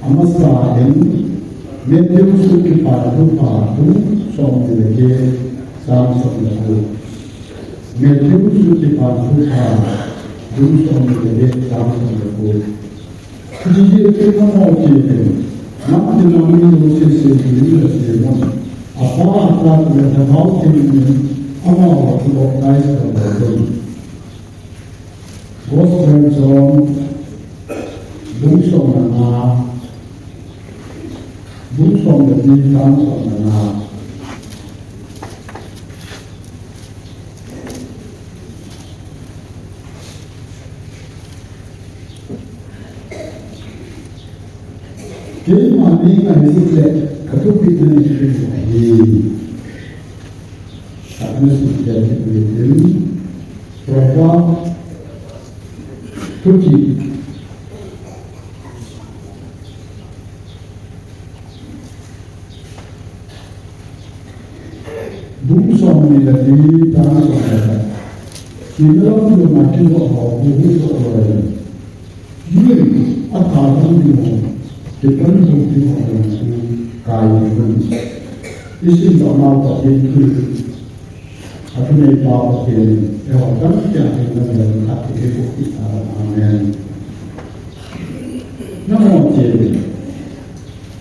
Amasahin, medyo sukipado-pado sombilege samsonlago. Medyo sukipado-pado sombilege samsonlago. Kujije kekamaotiye, natin namin yung sisipili sa simon. Apa at metamaotiye, amaw at lokais ka doon. Gospel song, Bungsong na Bungsong na Bungsong na Kaya mami nga nisip katupit na nisip at nasip din Prabha Tuki Bungsong ni lagi tanah saudara. Kita perlu makin berhubung dengan ini akan dimulai. Kita perlu dimulai kajian. Isi zaman tadi aku ni bawa ini. Ewan yang kita hati kita. Amen. Nama jadi.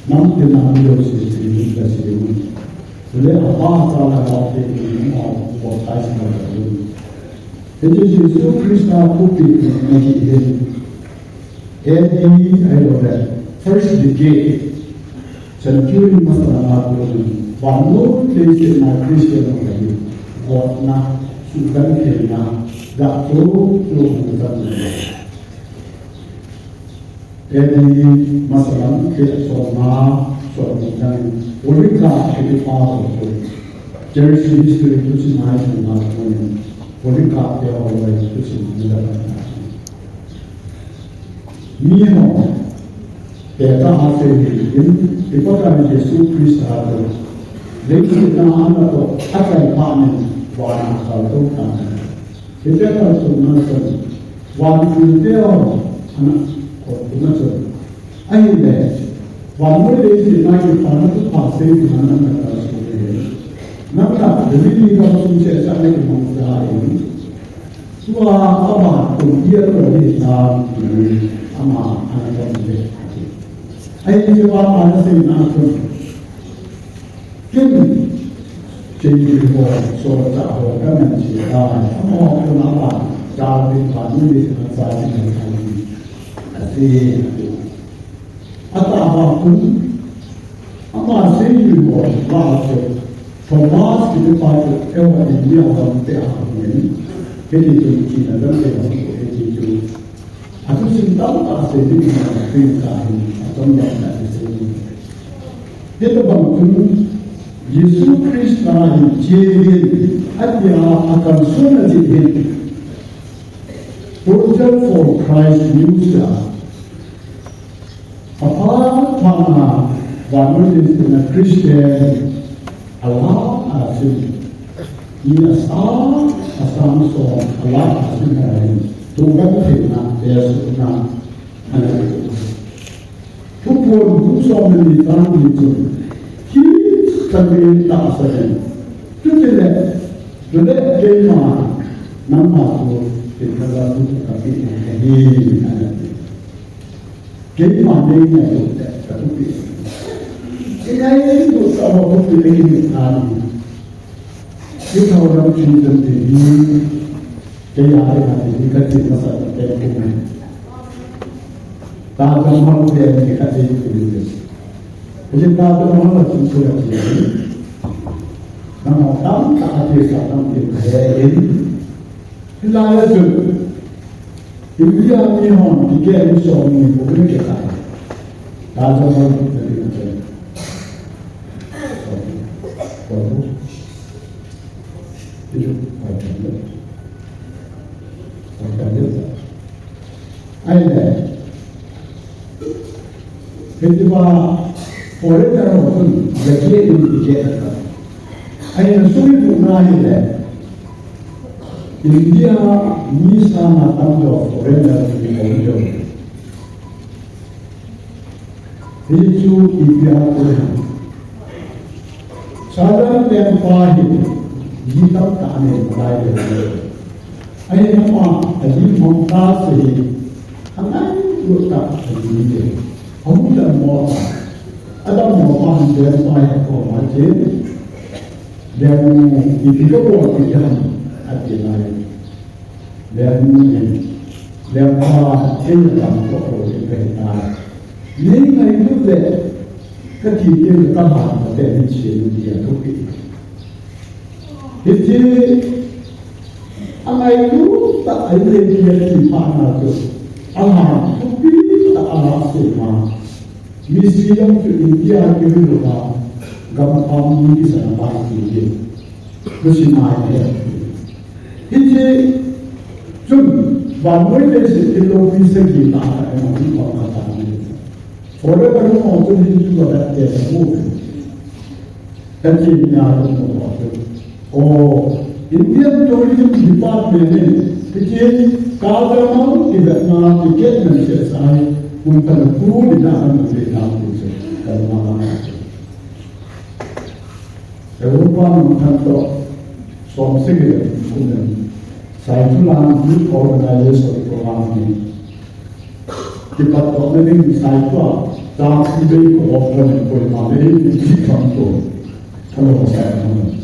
Nama kita sisi kasih. Oleh apa salah waktu ini mau berkait dengan itu. Jadi Yesus Kristus putih menjadi ini adalah first decade century masalah itu. Bangun Kristen Kristen lagi, buatna sukan kena, tak perlu bukan. Jadi masalah kita semua soalnya Olika itu faham betul. Jadi history itu sih naik dengan orang. Olika dia orang itu sih mendapat. Mino, kita hasil ini dipakai Yesus Kristus ada. Jadi kita anak tu akan panen warna kalau kan. Kita harus mengenal warna dia anak mengenal. Akhirnya One more day, the night of the past, they can understand. Now, the living of says, I make a month dying. So, Abba, to hear the Ama, and I think about other things after. Give me, change the word, so that our government is dying. I'm all from Abba, down in family, and I see. Atau apa sih yang bahasa formas kita pakai ewan ini orang tiada ini jadi Cina dan tiada jadi aku cinta tak sedih dengan cerita ini atau yang ada sini. Kita bangun Yesus Kristus jadi dia akan sunnah jadi project for Christ user. Apa mana bangun dengan Kristen Allah asing ia asam so Allah asing hari tuhan kita biasa anak tujuan khusus menitang itu kita tak sedang kita kema nama tu kita lalu tapi ini Jadi mana yang ada satu pihak. Ini itu sama seperti ini tadi. Kita orang cinta ini, dia ada hati kita cinta sahaja kita. Tahu dia ni kata itu. Jadi tahu macam tu yang ini. Nama tahu tak ada satu yang kaya ini. Lalu tu, India ni orang tiga musuh ni bukan kita. Tahu macam tu macam. Itu ada. Ketika orang orang pun berjaya berjaya, ayat sulit mengenai ini. India ni sana tahu orang orang berjaya. Itu India orang. Sahaja yang pahit, kita tak ada mulai dari. Ayat nama Adi Mumtaz ini, anak itu tak ada. Kamu dah mau ada mau dia saya kau macam dan itu kau tidak ada lagi dan apa yang kau berita ini itu deh ketika kita bahas tentang dia tu itu apa itu tak ada dia di mana tu Allah tu tak Allah semua misi yang tu India itu lah gampang ni sana pasti dia mesti naik itu jum bangun dari itu bisa kita yang kita katakan orang baru mau tu itu juga dia semua tapi ni ada semua oh Indian tourism department ni kecil kalau tidak nak tiket Malaysia saya untuk pun tidak akan berjalan itu kalau mana. Eropa untuk sponsor kemudian saya tulang di organisasi program ini. Departemen ini saya tuh tak boleh organisasi program ini dikontrol kalau saya tahu.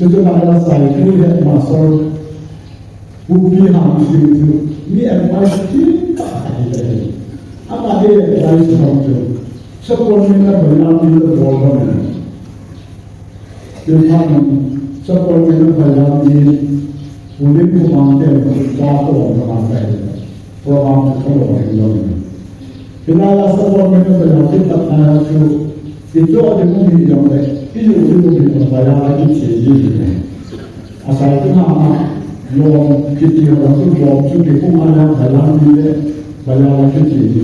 Setelah saya punya masuk bukti hasil itu, ini advice kita ada. Apa dia advice itu? Sekolahnya banyak itu boleh. Jangan sekolahnya banyak ini, boleh kumandai jatuh orang lain. Program sekolah yang Bila sekolahnya banyak kita itu ada mungkin yang itu banyak lagi jadi. Asal itu nama yang kita orang tu buat tu pun ada dalam dia banyak lagi jadi.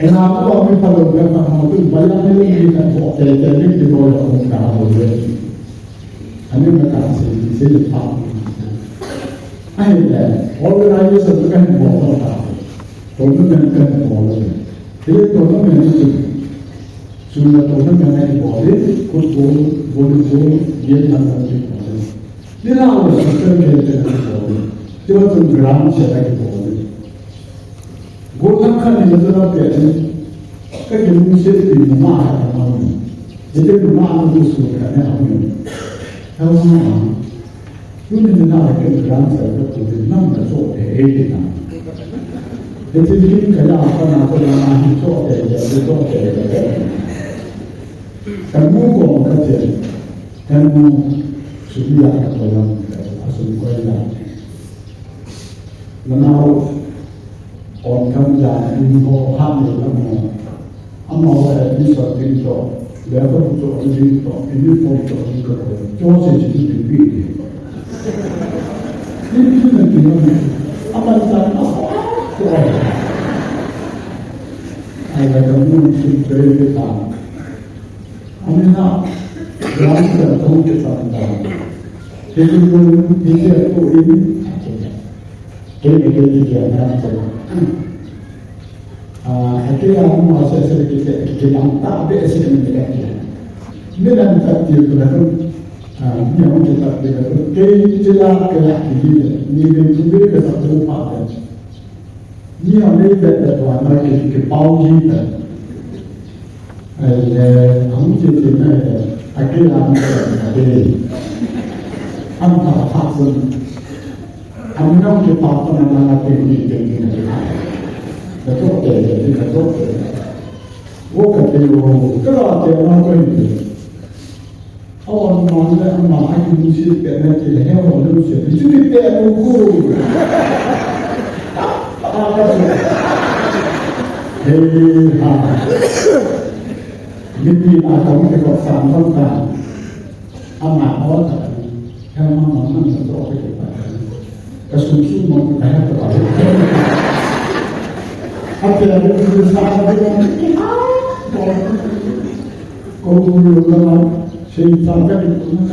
Enak tu kami kalau berapa tu banyak lagi kita buat jadi kita boleh mengkaji boleh. Ini mereka sih faham. Akhirnya organisasi tu kan buat apa? Tournament kan buat. Dia tournament itu sudah tournament boleh, boleh dia nak boleh. Dia nak sistem dia boleh. Dia tu grand saya boleh. Golongan kan ini adalah biasa. Kerja musik di rumah kami. Jadi rumah itu sudah kami. Tahu mana? Itu ni nak grand saya boleh. Nama tu kita. Jadi kita apa nama itu jadi. Kamu kau kerja, kamu sudah dalam asal kuala. Menau orang kerja ini kau hamil kamu, amal ini sesuatu, lepas itu ini foto itu, jauh jadi bibir. Ini nanti amal sana apa? Ayah kamu sudah kita. Amina, orang tertahu kita tentang. Jadi pun dia tu ini, dia nanti. Akhirnya aku masih sedikit yang tak biasa dengan dia. Ini nanti dia tu lalu, yang kita dia tu, kejelas kelak dia, ni bentuk ke satu part. Ni ada betul tuan lagi ke pau kita. Không chịu chuyện này cái làm thì anh ta phát sinh anh không chịu tỏ cho nên là tiền gì này Katokte, woke you, karate, and I'm Oh, no, I can see that in hell or Lucia. Did you get that? Oh, hey, maybe I don't think of some time. I'm not all that. I'm not the dog. As soon as you want to have about it. After I get to this house, Saya sampai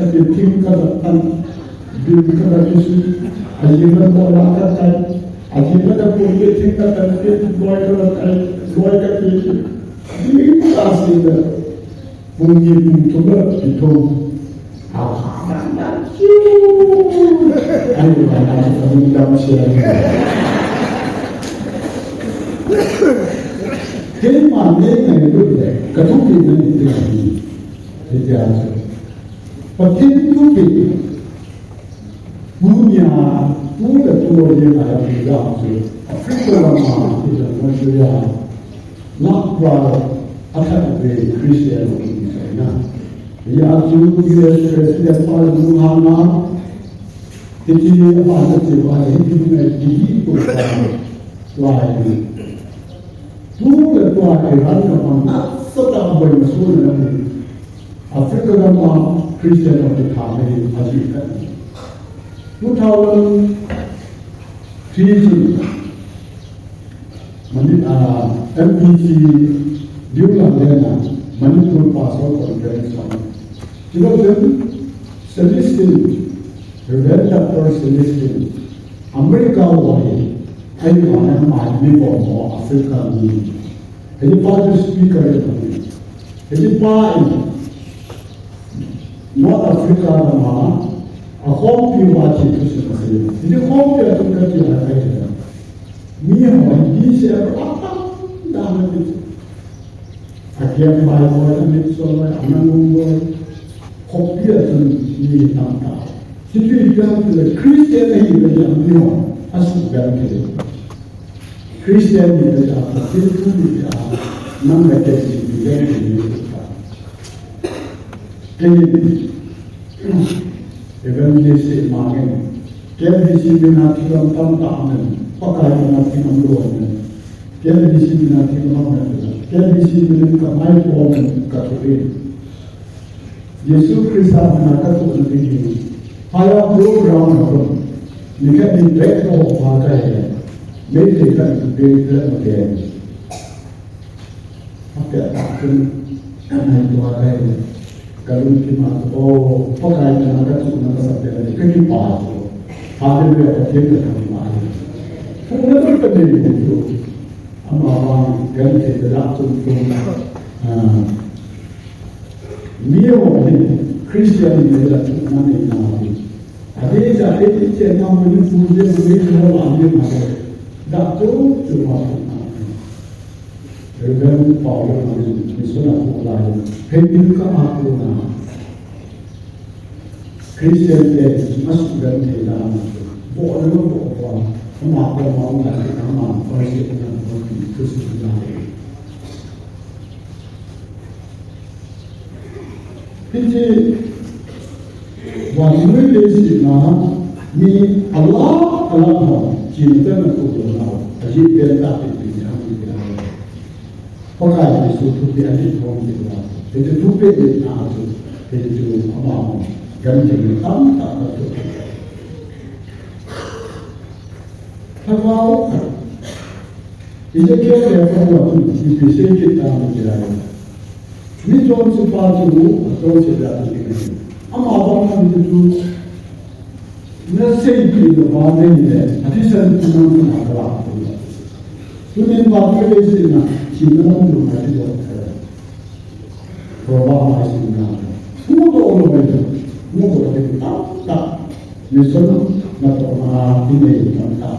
di tim kerajaan di kerajaan ajiban bolakkan ajiban boleh tingkatkan tim boleh ini pasti bunyi buntulah itu ayo anak muda masih jadi mana yang itu ketujuh ini Jadi, penting tu ni, dunia muda tu dia ada bilang tu, Afrika lama tidak majunya, nak buat akan beri Kristian di sana. Ya, tu dia Kristian pada Muhammad, jadi apa sahaja hidup ini bukan lain. Tu lepas kerana mana sedang bermaksud Afrika lama Kristian of the family achieved. 2003 MPC Dewlana Manipur Passport Conference. Celestine, Rebecca Celestine, America wide, anyone might be for Africa. Any part of speaker, any part North Africa a home to watch it to see. In the home to get you a better. Me and these are down it. I can't buy more than it's all right. I'm not copy as me now. If you come to the Christian, you know, as well. Christian is a number evangelist marketing. Can be seen in a film down, Pokai nothing on the Can be seen in a film, can be seen in a my woman, Catherine. Jesus Christ have Nakatu the Higher blue ground, you can be back of Pokai, make it to be them again. After action, and I do a kalau kita oh pakai dengan ada sunnah sabda ini kita ada ada kita kami Kemudian terjadi itu, amalan yang tidak tertutup. Mio Kristian tidak mana nabi. Ada jadi itu yang mana punya punya orang yang ada. Tak tu cuma Reverend Paul Misalnya mulai Hendika Akrona Christian Days masuk dalam dalam boleh boleh nama nama nama versi dengan versi Kristen. Jadi wajib lesina ni Allah cinta nak Allah ajib benda itu yang kita Pakai itu dia di dalam kita. Itu tupe di atas. Itu apa? Ganjil tam tak betul. Kalau ini kita kalau di sini kita menjadi. Ini john sebab itu atau tidak ini. Apa itu? Nasi itu mana ini? Ada satu nama apa? Tulen bapak lesina. Kita belum ada dokter. Proba masih nak. Semua orang itu, semua orang itu tak. Misalnya nak orang ini tak.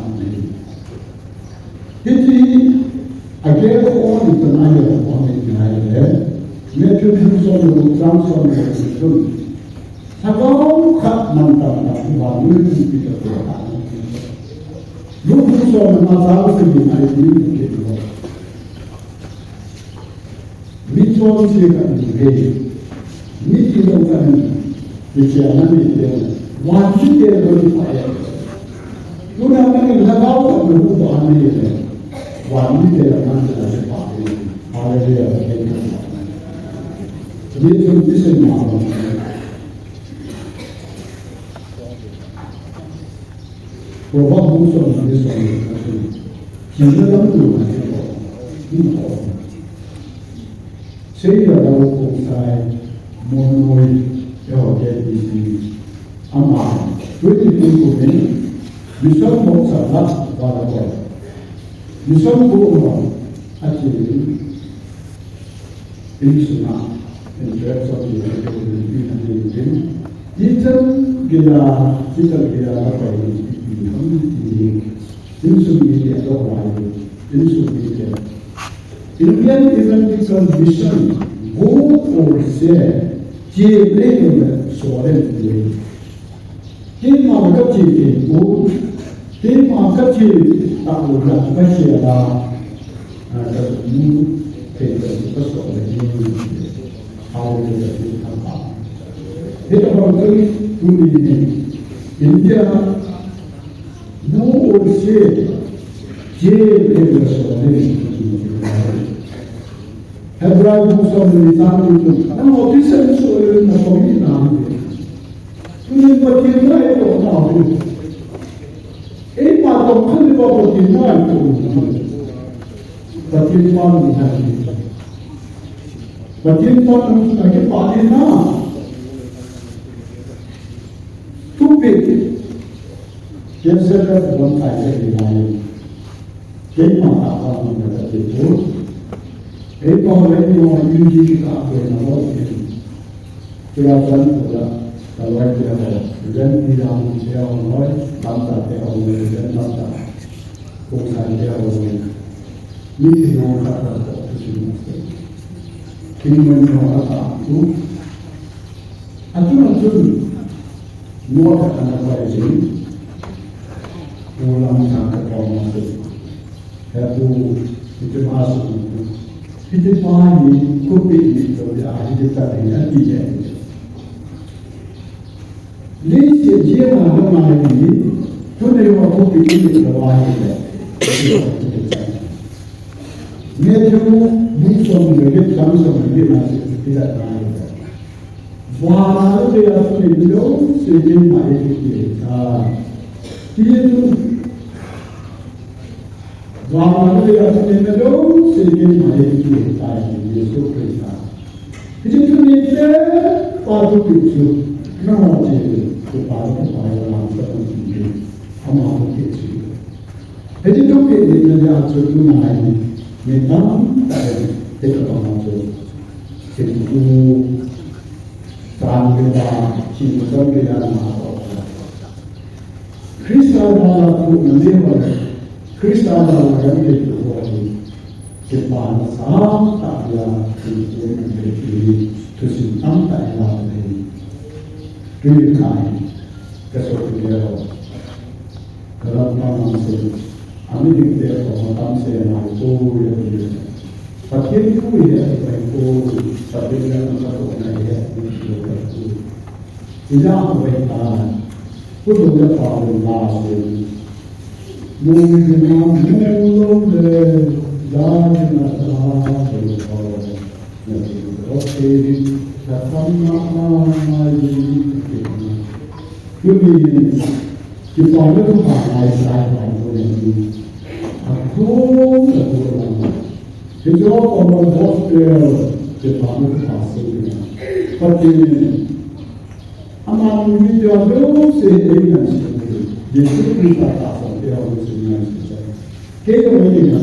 Jadi, agar orang itu naya orang itu naya, mereka berusaha transformasi. Kalau kat mantan tak bangun kita berada. လူ့ဘုရားမှာသာဝတိနေတယ်ဒီလိုဖြစ်တော့မိချောစီကနေမိဒီတော့ကနေဒီချာနာမည်တဲ့ဝါရှိတဲ့လူတွေပါရဲ့လူနာမည်လည်းကောင်းတဲ့လူတွေပါနေတယ်ဝါမိတဲ့အခန်းတွေပါတယ်အားရရတဲ့ကိစ္စဒီလိုဒီစင်မှာဘောဘောမှုဆုံးတဲ့ဆိုရင်ကျန်တဲ့လူတွေကတော့ဒီတော့ဆေးရတော့ပုံဆိုင်မွန်ဝေးရောတဲ့ဒီအမှန်ဝိတ္တိကိုလည်းဒီဆောင်မောစာလာပါတော့ဒီဆောင်ဘောအချီဒီစနာin terms of the education digital gila media Indian Evangelical Mission vote or share je le so le ke ma ka che ko ke ma ka che ta ko la ka che la da mu ke ko so le how to get it come up. It about India no or say Hebrew Muslim Islam and what is it so in the community to but you know now a part of the world is not but you want to have but you want to make a party now too big just as one side of the line came out of the table a already on UG up in a lot of they are done for the right level then we are there on right after they are already then after both are there already meeting on the Kingdom of Allah, I do not do more than a rising. All I'm saying, have to it is possible. It is fine, could be so the architect and the end. This is here on the mind, today what could be in the wine. Move from the get comes from the that night. While they are below, saying my while they are below, saying my it is to make there or to picture. No one to part of my amount of picture. It is okay, the answer to my Vietnam take a control. Singapore, Canada, China, Christiana to Manila, Christiana organic to body. Japan, Sam, Talia, to see some time. Really kind. That's what we are. Karan says. I'm living there for some say and I go every but here you hear I go something else when I get is not the way put on the problem last day. Moving around the you find it to find it's all from the hospital department passing. But among the other say they should be that awesome. They are always in the Take away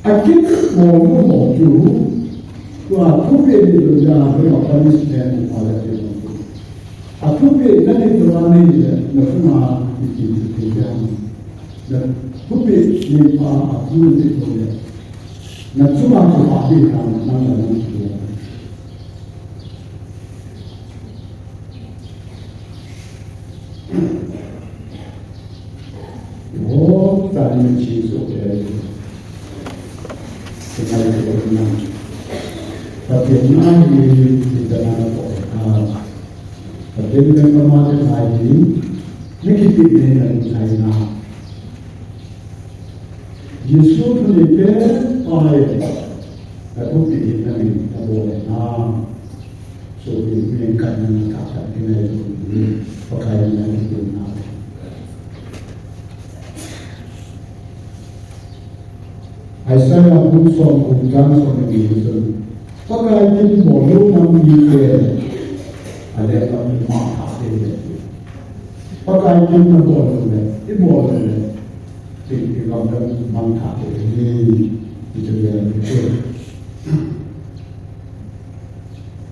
I think more to appropriate the punishment or the appropriate nothing to run the the puppet name are fluent for them. Natsuma to party from another. All that in Jesus okay. But the night is the night of but then when the mother died, make it big in China. You should prepare I don't be in the boy now. So we can cut and cut up in a for kind of now. I say a good song of dance on the reason. But I didn't want to be there. I let them be marked up in it. But I didn't want to let it wasn't it. Thinking of them marked up in it.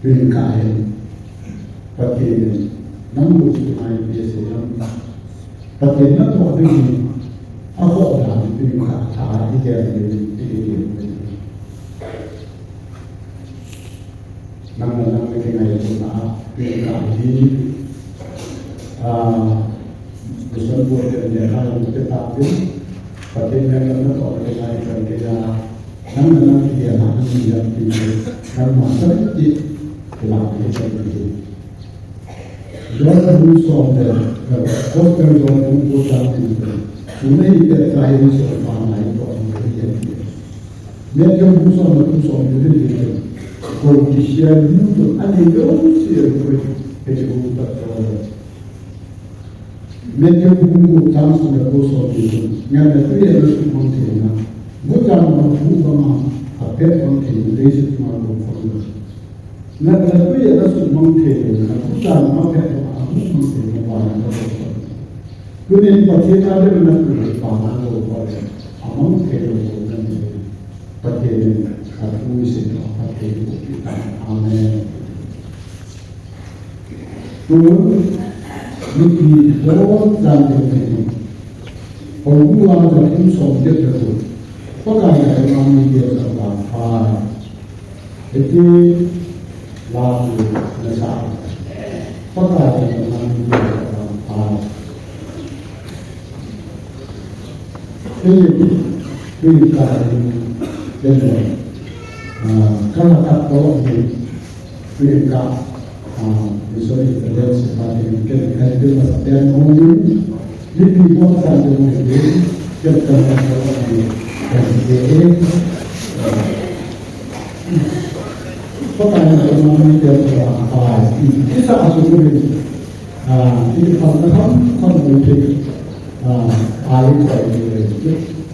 Being kind, but they numbers to my business. But they're not what I thought that would be hard to get Nang making Gusto po ito niya kaya magtatapin pati meron na po ay kaya nang iya na niya nang masakit kailangan ito ito John Wilson the poster John Wilson Sunay ito tayo sa panay ito ang reality medyo Wilson na Wilson ito kung siya nito ano yung siya ito medyo kung utang sa negosyo dito nga na tuya ito kung tina bukan mga apet ang kinudesyo mga kong na tuya ito kung tina na bukan mga apet ang kong tina para kunin pati tayo na tuya para among kayo pati at uwisin pati amen Miki all dan itu, orang ada pun sobat itu, pakai orang dia terbaik, itu lalu nesai, pakai orang dia terbaik, ini kali kalau tak tahu ini Misalnya terjadi seperti mungkin ada masa yang mungkin lebih banyak dari mungkin yang terjadi dan pertanyaan ekonomi dan apa kita asumsi ini kan mungkin air saya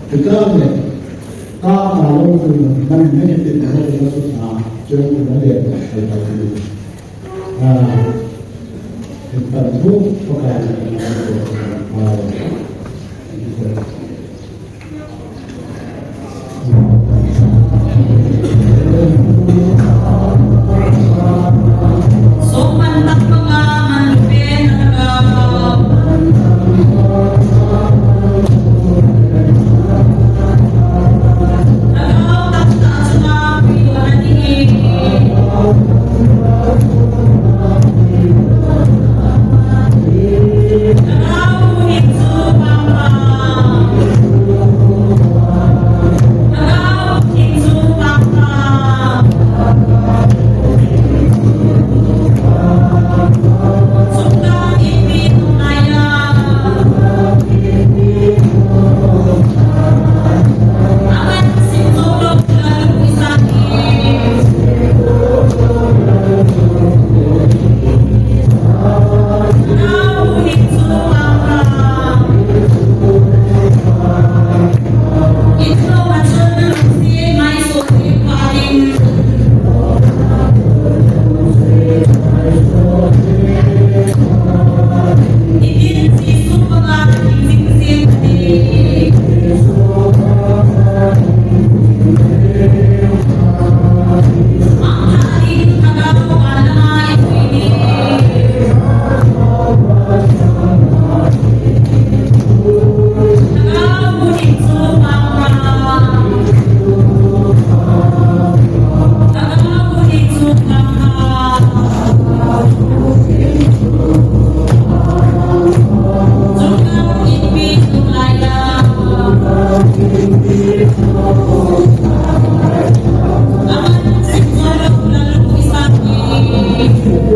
kita ni kalau kita negatif kalau kita jauh dari itu tentu pekerjaan Sopan pengaman benar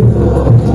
Thank